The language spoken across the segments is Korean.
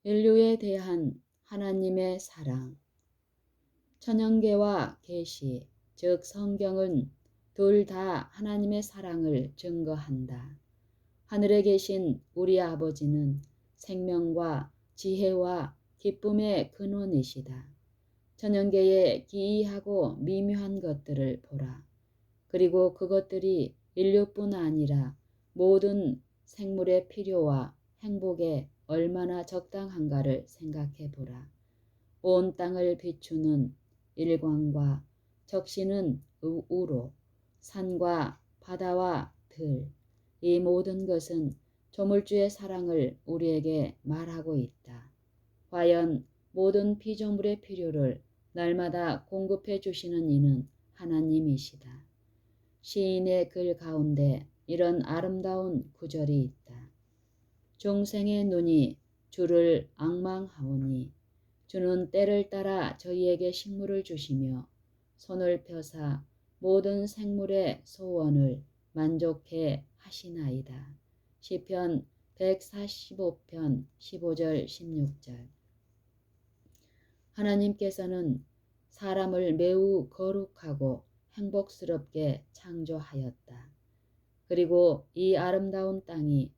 인류에 대한 하나님의 사랑. 천연계와 계시, 즉 성경은 둘 다 하나님의 사랑을 증거한다. 하늘에 계신 우리 아버지는 생명과 지혜와 기쁨의 근원이시다. 천연계의 기이하고 미묘한 것들을 보라. 그리고 그것들이 인류뿐 아니라 모든 생물의 필요와 행복에 얼마나 적당한가를 생각해 보라. 온 땅을 비추는 일광과 적시는 우로, 산과 바다와 들, 이 모든 것은 조물주의 사랑을 우리에게 말하고 있다. 과연 모든 피조물의 필요를 날마다 공급해 주시는 이는 하나님이시다. 시인의 글 가운데 이런 아름다운 구절이 있다. 중생의 눈이 주를 앙망하오니 주는 때를 따라 저희에게 식물을 주시며 손을 펴사 모든 생물의 소원을 만족해 하시나이다. 시편 145편 15절 16절. 하나님께서는 사람을 매우 거룩하고 행복스럽게 창조하였다. 그리고 이 아름다운 땅이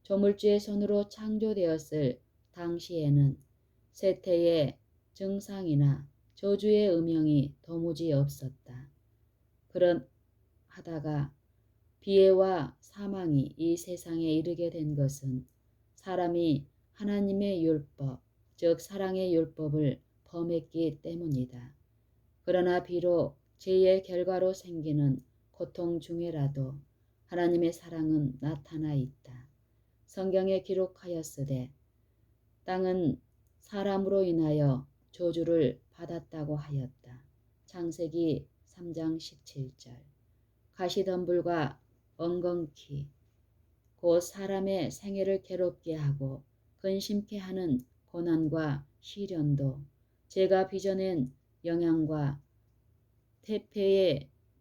조물주의 손으로 창조되었을 당시에는 쇠퇴의 증상이나 저주의 음영이 도무지 없었다. 그런 하다가 비애와 사망이 이 세상에 이르게 된 것은 사람이 하나님의 율법, 즉 사랑의 율법을 범했기 때문이다. 그러나 비록 죄의 결과로 생기는 고통 중에라도 하나님의 사랑은 나타나 있다. 성경에 기록하였으되 땅은 사람으로 인하여 저주를 받았다고 하였다. 창세기 3장 17절. 가시덤불과 엉겅퀴, 곧 사람의 생애를 괴롭게 하고 근심케 하는 고난과 시련도 제가 빚어낸 영향과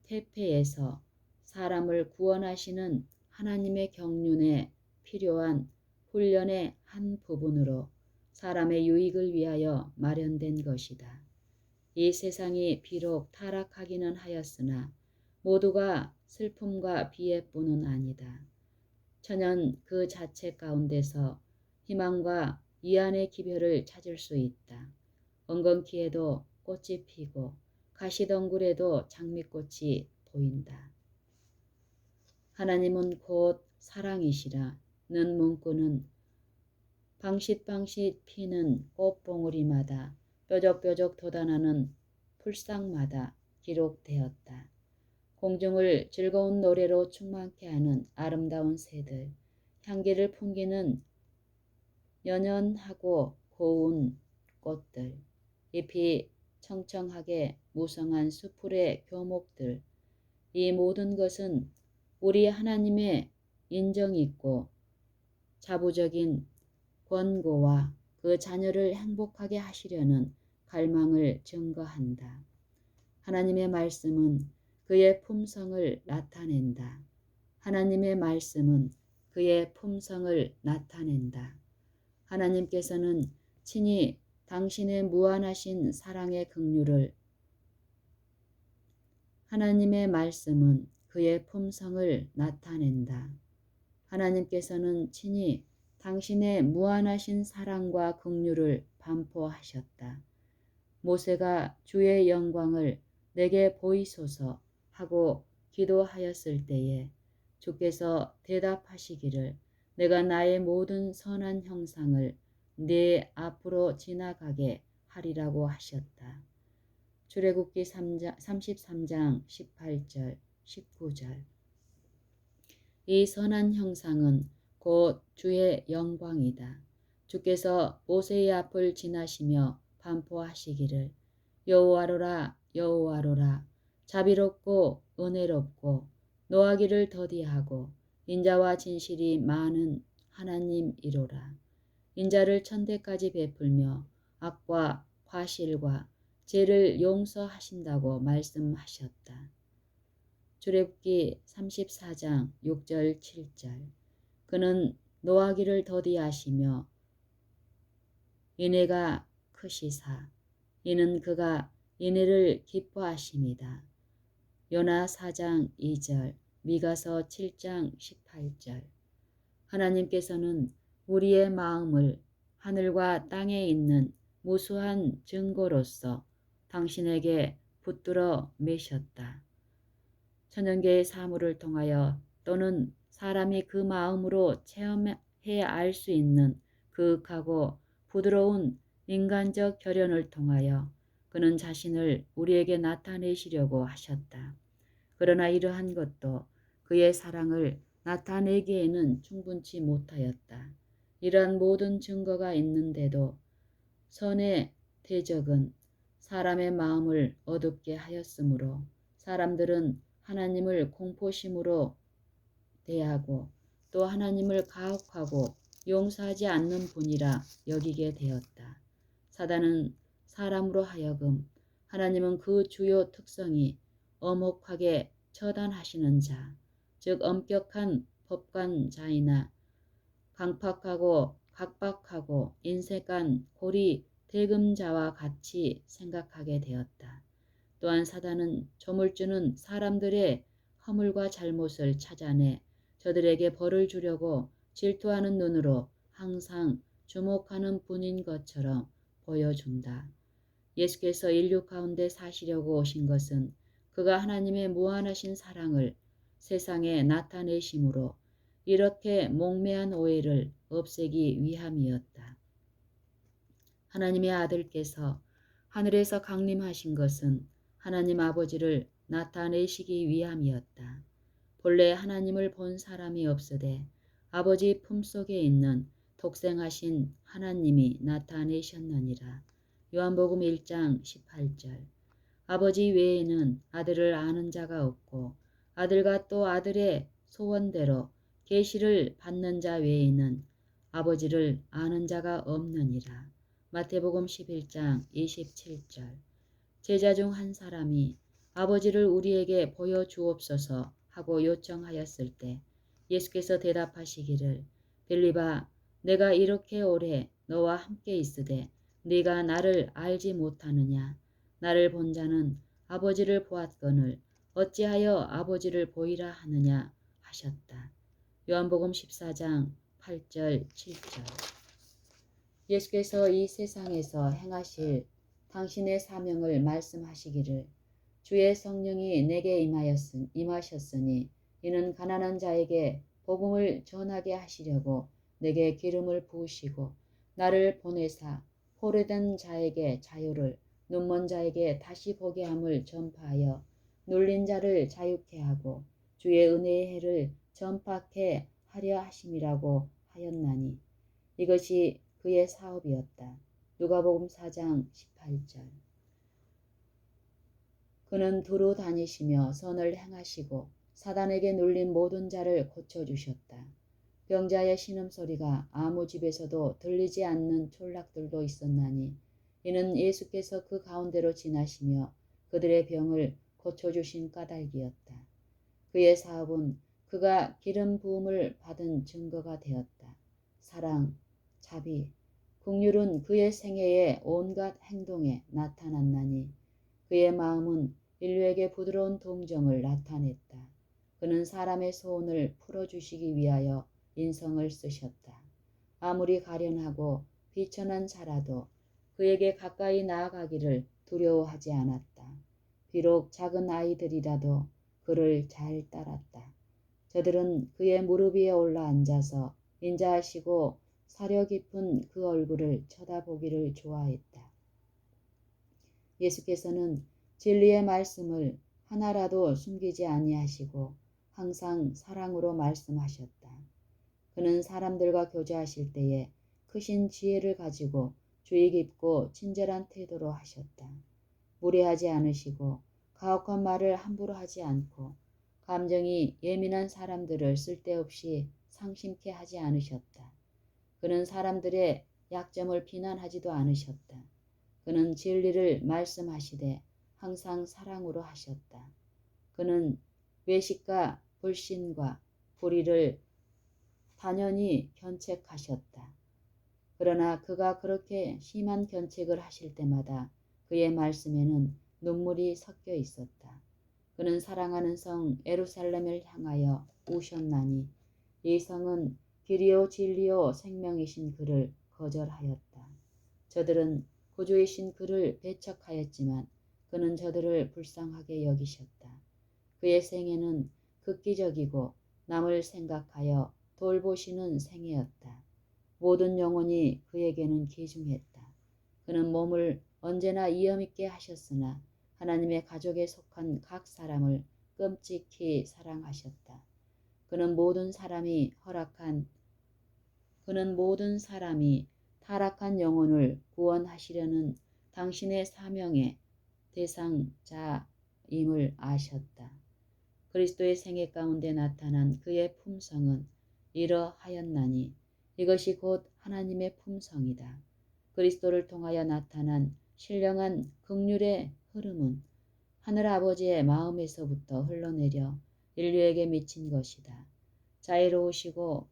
태폐에서 사람을 구원하시는 하나님의 경륜에 필요한 훈련의 한 부분으로 사람의 유익을 위하여 마련된 것이다. 이 세상이 비록 타락하기는 하였으나 모두가 슬픔과 비애뿐은 아니다. 천연 그 자체 가운데서 희망과 위안의 기별을 찾을 수 있다. 엉겅퀴에도 꽃이 피고 가시덩굴에도 장미꽃이 보인다. 하나님은 곧 사랑이시라 는 문구는 방싯방싯 피는 꽃봉오리마다 뾰족뾰족 돋아나는 풀상마다 기록되었다. 공중을 즐거운 노래로 충만케 하는 아름다운 새들, 향기를 풍기는 연연하고 고운 꽃들, 잎이 청청하게 무성한 수풀의 교목들, 이 모든 것은 우리 하나님의 인정 있고 자부적인 권고와 그 자녀를 행복하게 하시려는 갈망을 증거한다. 하나님의 말씀은 그의 품성을 나타낸다. 하나님의 말씀은 그의 품성을 나타낸다. 하나님께서는 친히 당신의 무한하신 사랑의 긍휼을 하나님의 말씀은 그의 품성을 나타낸다. 하나님께서는 친히 당신의 무한하신 사랑과 긍휼을 반포하셨다. 모세가 주의 영광을 내게 보이소서 하고 기도하였을 때에 주께서 대답하시기를 내가 나의 모든 선한 형상을 네 앞으로 지나가게 하리라고 하셨다. 출애굽기 33장 18절 19절. 이 선한 형상은 곧 주의 영광이다. 주께서 모세의 앞을 지나시며 반포하시기를 여호와로라 여호와로라 자비롭고 은혜롭고 노하기를 더디하고 인자와 진실이 많은 하나님이로라. 인자를 천대까지 베풀며 악과 과실과 죄를 용서하신다고 말씀하셨다. 출애굽기 34장 6절 7절. 그는 노하기를 더디하시며 인애가 크시사 이는 그가 인애를 기뻐하심이다. 요나 4장 2절, 미가서 7장 18절. 하나님께서는 우리의 마음을 하늘과 땅에 있는 무수한 증거로서 당신에게 붙들어 매셨다. 천연계의 사물을 통하여 또는 사람이 그 마음으로 체험해 알 수 있는 그윽하고 부드러운 인간적 결연을 통하여 그는 자신을 우리에게 나타내시려고 하셨다. 그러나 이러한 것도 그의 사랑을 나타내기에는 충분치 못하였다. 이러한 모든 증거가 있는데도 선의 대적은 사람의 마음을 어둡게 하였으므로 사람들은 하나님을 공포심으로 대하고 또 하나님을 가혹하고 용서하지 않는 분이라 여기게 되었다. 사단은 사람으로 하여금 하나님은 그 주요 특성이 엄혹하게 처단하시는 자, 즉 엄격한 법관자이나 강팍하고 각박하고 인색한 고리 대금자와 같이 생각하게 되었다. 또한 사단은 조물주는 사람들의 허물과 잘못을 찾아내 저들에게 벌을 주려고 질투하는 눈으로 항상 주목하는 분인 것처럼 보여준다. 예수께서 인류 가운데 사시려고 오신 것은 그가 하나님의 무한하신 사랑을 세상에 나타내심으로 이렇게 목매한 오해를 없애기 위함이었다. 하나님의 아들께서 하늘에서 강림하신 것은 하나님 아버지를 나타내시기 위함이었다. 본래 하나님을 본 사람이 없으되 아버지 품속에 있는 독생하신 하나님이 나타내셨느니라. 요한복음 1장 18절. 아버지 외에는 아들을 아는 자가 없고 아들과 또 아들의 소원대로 계시를 받는 자 외에는 아버지를 아는 자가 없느니라. 마태복음 11장 27절. 제자 중 한 사람이 아버지를 우리에게 보여주옵소서 하고 요청하였을 때 예수께서 대답하시기를 빌립아 내가 이렇게 오래 너와 함께 있으되 네가 나를 알지 못하느냐. 나를 본 자는 아버지를 보았거늘 어찌하여 아버지를 보이라 하느냐 하셨다. 요한복음 14장 8절 7절. 예수께서 이 세상에서 행하실 당신의 사명을 말씀하시기를 주의 성령이 내게 임하셨으니 이는 가난한 자에게 복음을 전하게 하시려고 내게 기름을 부으시고 나를 보내사 포로된 자에게 자유를 눈먼 자에게 다시 보게 함을 전파하여 눌린 자를 자유케 하고 주의 은혜의 해를 전파케 하려 하심이라고 하였나니 이것이 그의 사업이었다. 누가복음 4장 18절. 그는 두루 다니시며 선을 행하시고 사단에게 눌린 모든 자를 고쳐주셨다. 병자의 신음소리가 아무 집에서도 들리지 않는 촌락들도 있었나니 이는 예수께서 그 가운데로 지나시며 그들의 병을 고쳐주신 까닭이었다. 그의 사업은 그가 기름 부음을 받은 증거가 되었다. 사랑, 자비, 긍휼은 그의 생애의 온갖 행동에 나타났나니 그의 마음은 인류에게 부드러운 동정을 나타냈다. 그는 사람의 소원을 풀어주시기 위하여 인성을 쓰셨다. 아무리 가련하고 비천한 자라도 그에게 가까이 나아가기를 두려워하지 않았다. 비록 작은 아이들이라도 그를 잘 따랐다. 저들은 그의 무릎 위에 올라 앉아서 인자하시고 사려 깊은 그 얼굴을 쳐다보기를 좋아했다. 예수께서는 진리의 말씀을 하나라도 숨기지 아니하시고 항상 사랑으로 말씀하셨다. 그는 사람들과 교제하실 때에 크신 지혜를 가지고 주의 깊고 친절한 태도로 하셨다. 무례하지 않으시고 가혹한 말을 함부로 하지 않고 감정이 예민한 사람들을 쓸데없이 상심케 하지 않으셨다. 그는 사람들의 약점을 비난하지도 않으셨다. 그는 진리를 말씀하시되 항상 사랑으로 하셨다. 그는 외식과 불신과 불의를 단연히 견책하셨다. 그러나 그가 그렇게 심한 견책을 하실 때마다 그의 말씀에는 눈물이 섞여 있었다. 그는 사랑하는 성 예루살렘을 향하여 우셨나니 이 성은 길이요 진리요 생명이신 그를 거절하였다. 저들은 구주이신 그를 배척하였지만 그는 저들을 불쌍하게 여기셨다. 그의 생애는 극기적이고 남을 생각하여 돌보시는 생애였다. 모든 영혼이 그에게는 귀중했다. 그는 몸을 언제나 위엄있게 하셨으나 하나님의 가족에 속한 각 사람을 끔찍히 사랑하셨다. 그는 모든 사람이 타락한 영혼을 구원하시려는 당신의 사명의 대상자임을 아셨다. 그리스도의 생애 가운데 나타난 그의 품성은 이러하였나니 이것이 곧 하나님의 품성이다. 그리스도를 통하여 나타난 신령한 긍휼의 흐름은 하늘아버지의 마음에서부터 흘러내려 인류에게 미친 것이다. 자애로우시고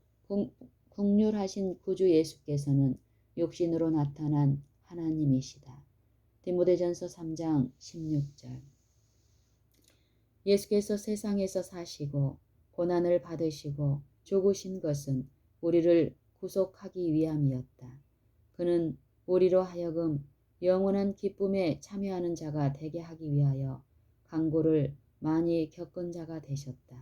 긍휼하신 구주 예수께서는 육신으로 나타난 하나님이시다. 디모데전서 3장 16절. 예수께서 세상에서 사시고 고난을 받으시고 죽으신 것은 우리를 구속하기 위함이었다. 그는 우리로 하여금 영원한 기쁨에 참여하는 자가 되게 하기 위하여 강고를 많이 겪은 자가 되셨다.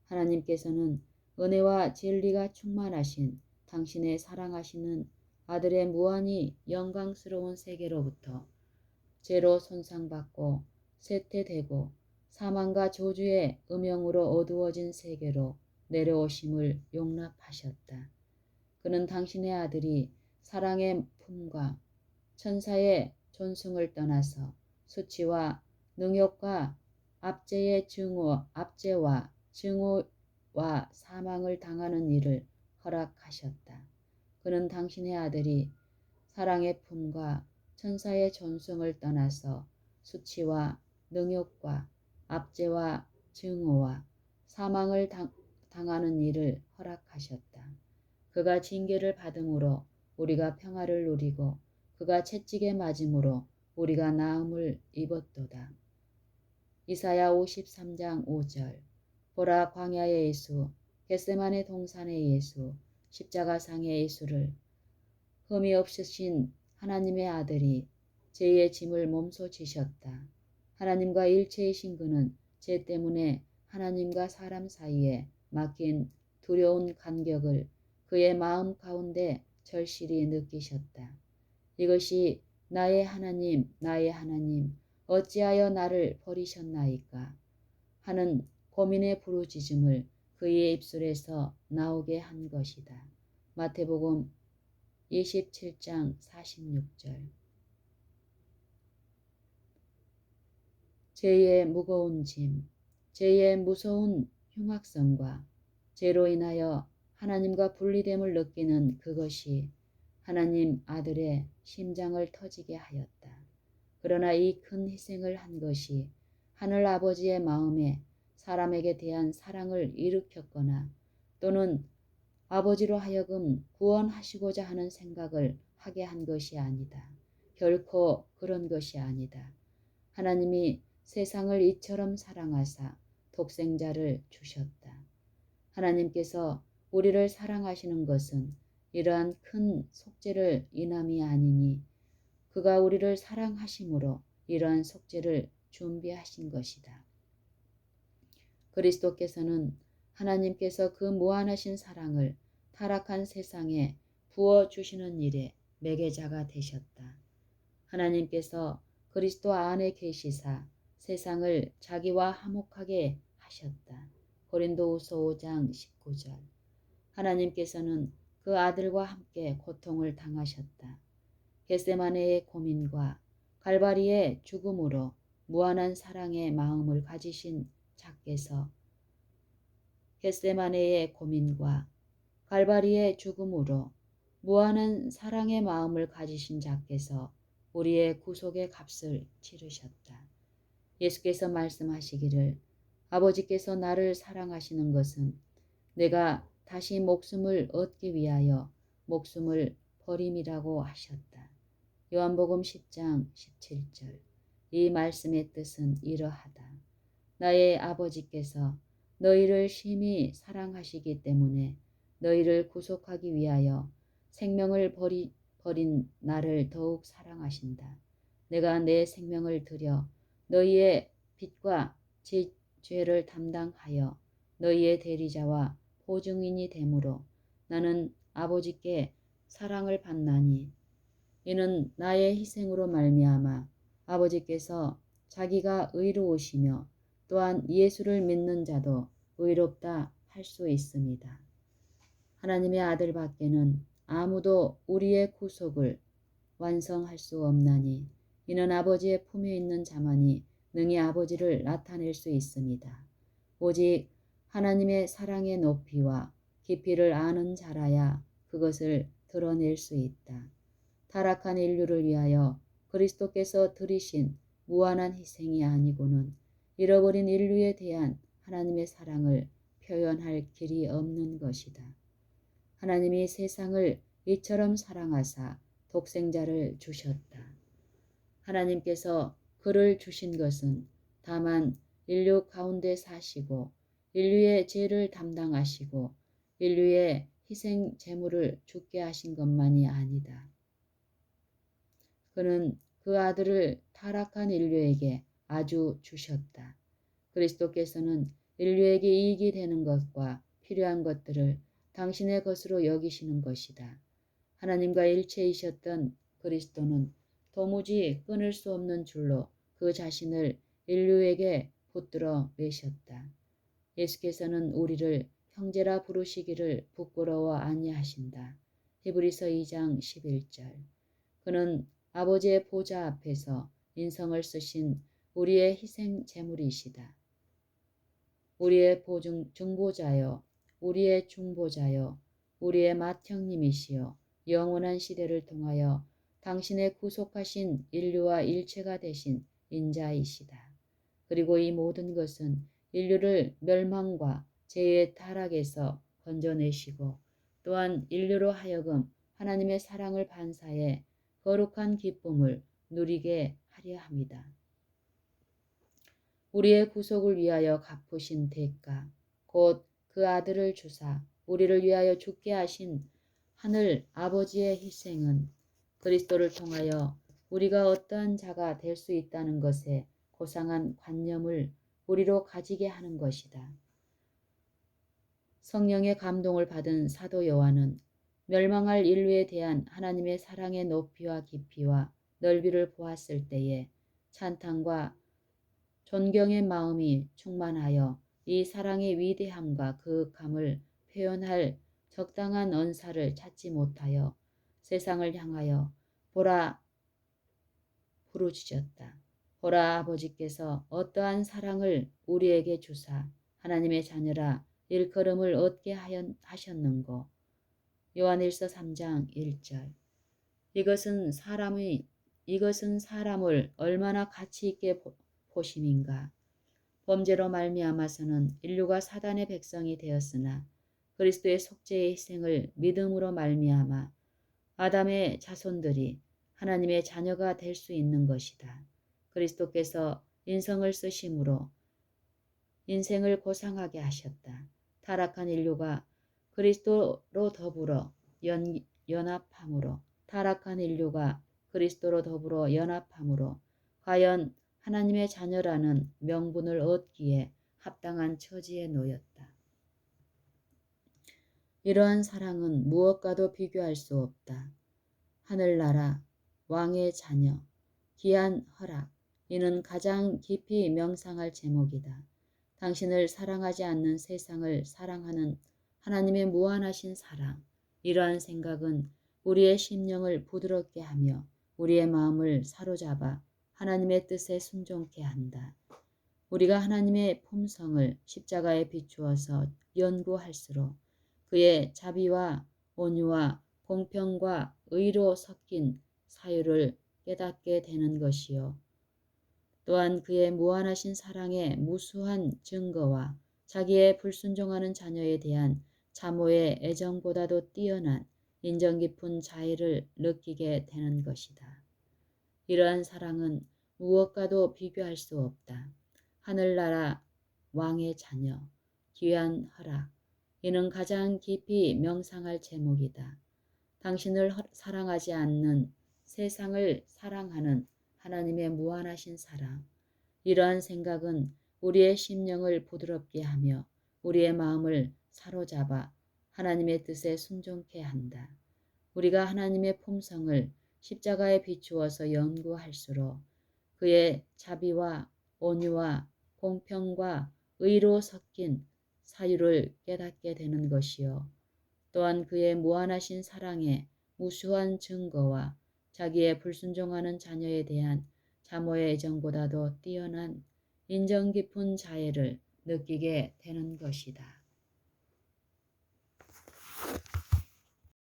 하나님께서는 은혜와 진리가 충만하신 당신의 사랑하시는 아들의 무한히 영광스러운 세계로부터 죄로 손상받고 쇠퇴되고 사망과 저주의 음영으로 어두워진 세계로 내려오심을 용납하셨다. 그는 당신의 아들이 사랑의 품과 천사의 존승을 떠나서 수치와 능욕과 압제와 증오와 사망을 당하는 일을 허락하셨다. 그는 당신의 아들이 사랑의 품과 천사의 존승을 떠나서 수치와 능욕과 압제와 증오와 사망을 당하는 일을 허락하셨다. 그가 징계를 받음으로 우리가 평화를 누리고 그가 채찍에 맞음으로 우리가 나음을 입었도다. 이사야 53장 5절. 보라 광야의 예수, 겟세마네 동산의 예수, 십자가상의 예수를 흠이 없으신 하나님의 아들이 죄의 짐을 몸소 지셨다. 하나님과 일체이신 그는 죄 때문에 하나님과 사람 사이에 막힌 두려운 간격을 그의 마음 가운데 절실히 느끼셨다. 이것이 나의 하나님, 나의 하나님, 어찌하여 나를 버리셨나이까 하는 고민의 부르짖음을 그의 입술에서 나오게 한 것이다. 마태복음 27장 46절. 죄의 무거운 짐, 죄의 무서운 흉악성과 죄로 인하여 하나님과 분리됨을 느끼는 그것이 하나님 아들의 심장을 터지게 하였다. 그러나 이 큰 희생을 한 것이 하늘 아버지의 마음에 사람에게 대한 사랑을 일으켰거나 또는 아버지로 하여금 구원하시고자 하는 생각을 하게 한 것이 아니다. 결코 그런 것이 아니다. 하나님이 세상을 이처럼 사랑하사 독생자를 주셨다. 하나님께서 우리를 사랑하시는 것은 이러한 큰 속죄를 인함이 아니니 그가 우리를 사랑하심으로 이러한 속죄를 준비하신 것이다. 그리스도께서는 하나님께서 그 무한하신 사랑을 타락한 세상에 부어주시는 일에 매개자가 되셨다. 하나님께서 그리스도 안에 계시사 세상을 자기와 화목하게 하셨다. 고린도후서 5장 19절. 하나님께서는 그 아들과 함께 고통을 당하셨다. 겟세마네의 고민과 갈바리의 죽음으로 무한한 사랑의 마음을 가지신 자께서 겟세마네의 고민과 갈바리의 죽음으로 무한한 사랑의 마음을 가지신 자께서 우리의 구속의 값을 치르셨다. 예수께서 말씀하시기를 아버지께서 나를 사랑하시는 것은 내가 다시 목숨을 얻기 위하여 목숨을 버림이라고 하셨다. 요한복음 10장 17절. 이 말씀의 뜻은 이러하다. 나의 아버지께서 너희를 심히 사랑하시기 때문에 너희를 구속하기 위하여 생명을 버린 나를 더욱 사랑하신다. 내가 내 생명을 들여 너희의 빚과 죄를 담당하여 너희의 대리자와 보증인이 되므로 나는 아버지께 사랑을 받나니 이는 나의 희생으로 말미암아 아버지께서 자기가 의로우시며 또한 예수를 믿는 자도 의롭다 할 수 있습니다. 하나님의 아들 밖에는 아무도 우리의 구속을 완성할 수 없나니 이는 아버지의 품에 있는 자만이 능히 아버지를 나타낼 수 있습니다. 오직 하나님의 사랑의 높이와 깊이를 아는 자라야 그것을 드러낼 수 있다. 타락한 인류를 위하여 그리스도께서 드리신 무한한 희생이 아니고는 잃어버린 인류에 대한 하나님의 사랑을 표현할 길이 없는 것이다. 하나님이 세상을 이처럼 사랑하사 독생자를 주셨다. 하나님께서 그를 주신 것은 다만 인류 가운데 사시고 인류의 죄를 담당하시고 인류의 희생 제물을 죽게 하신 것만이 아니다. 그는 그 아들을 타락한 인류에게 아주 주셨다. 그리스도께서는 인류에게 이익이 되는 것과 필요한 것들을 당신의 것으로 여기시는 것이다. 하나님과 일체이셨던 그리스도는 도무지 끊을 수 없는 줄로 그 자신을 인류에게 붙들어 매셨다. 예수께서는 우리를 형제라 부르시기를 부끄러워 아니하신다. 히브리서 2장 11절. 그는 아버지의 보좌 앞에서 인성을 쓰신 우리의 희생 제물이시다. 우리의 중보자요, 우리의 중보자요, 우리의 맏형님이시여 영원한 시대를 통하여 당신의 구속하신 인류와 일체가 되신 인자이시다. 그리고 이 모든 것은 인류를 멸망과 죄의 타락에서 건져내시고 또한 인류로 하여금 하나님의 사랑을 반사해 거룩한 기쁨을 누리게 하려 합니다. 우리의 구속을 위하여 갚으신 대가, 곧 그 아들을 주사 우리를 위하여 죽게 하신 하늘 아버지의 희생은 그리스도를 통하여 우리가 어떠한 자가 될 수 있다는 것에 고상한 관념을 우리로 가지게 하는 것이다. 성령의 감동을 받은 사도 요한은 멸망할 인류에 대한 하나님의 사랑의 높이와 깊이와 넓이를 보았을 때에 찬탄과 존경의 마음이 충만하여 이 사랑의 위대함과 그윽함을 표현할 적당한 언사를 찾지 못하여 세상을 향하여 보라 부르짖었다. 보라 아버지께서 어떠한 사랑을 우리에게 주사 하나님의 자녀라 일컬음을 얻게 하셨는고. 요한일서 3장 1절. 이것은 사람을 얼마나 가치 있게 보심인가. 범죄로 말미암아서는 인류가 사단의 백성이 되었으나 그리스도의 속죄의 희생을 믿음으로 말미암아 아담의 자손들이 하나님의 자녀가 될 수 있는 것이다. 그리스도께서 인성을 쓰심으로 인생을 고상하게 하셨다. 타락한 인류가 그리스도로 더불어 연합함으로 과연 하나님의 자녀라는 명분을 얻기에 합당한 처지에 놓였다. 이러한 사랑은 무엇과도 비교할 수 없다. 하늘나라, 왕의 자녀, 귀한 허락, 이는 가장 깊이 명상할 제목이다. 당신을 사랑하지 않는 세상을 사랑하는 하나님의 무한하신 사랑, 이러한 생각은 우리의 심령을 부드럽게 하며 우리의 마음을 사로잡아 하나님의 뜻에 순종케 한다. 우리가 하나님의 품성을 십자가에 비추어서 연구할수록 그의 자비와 온유와 공평과 의로 섞인 사유를 깨닫게 되는 것이요. 또한 그의 무한하신 사랑의 무수한 증거와 자기의 불순종하는 자녀에 대한 자모의 애정보다도 뛰어난 인정 깊은 자애를 느끼게 되는 것이다. 이러한 사랑은 무엇과도 비교할 수 없다. 하늘나라 왕의 자녀, 귀한 허락. 이는 가장 깊이 명상할 제목이다. 당신을 사랑하지 않는 세상을 사랑하는 하나님의 무한하신 사랑. 이러한 생각은 우리의 심령을 부드럽게 하며 우리의 마음을 사로잡아 하나님의 뜻에 순종케 한다. 우리가 하나님의 품성을 십자가에 비추어서 연구할수록 그의 자비와 온유와 공평과 의로 섞인 사유를 깨닫게 되는 것이요. 또한 그의 무한하신 사랑의 무수한 증거와 자기의 불순종하는 자녀에 대한 자모의 애정보다도 뛰어난 인정 깊은 자애를 느끼게 되는 것이다.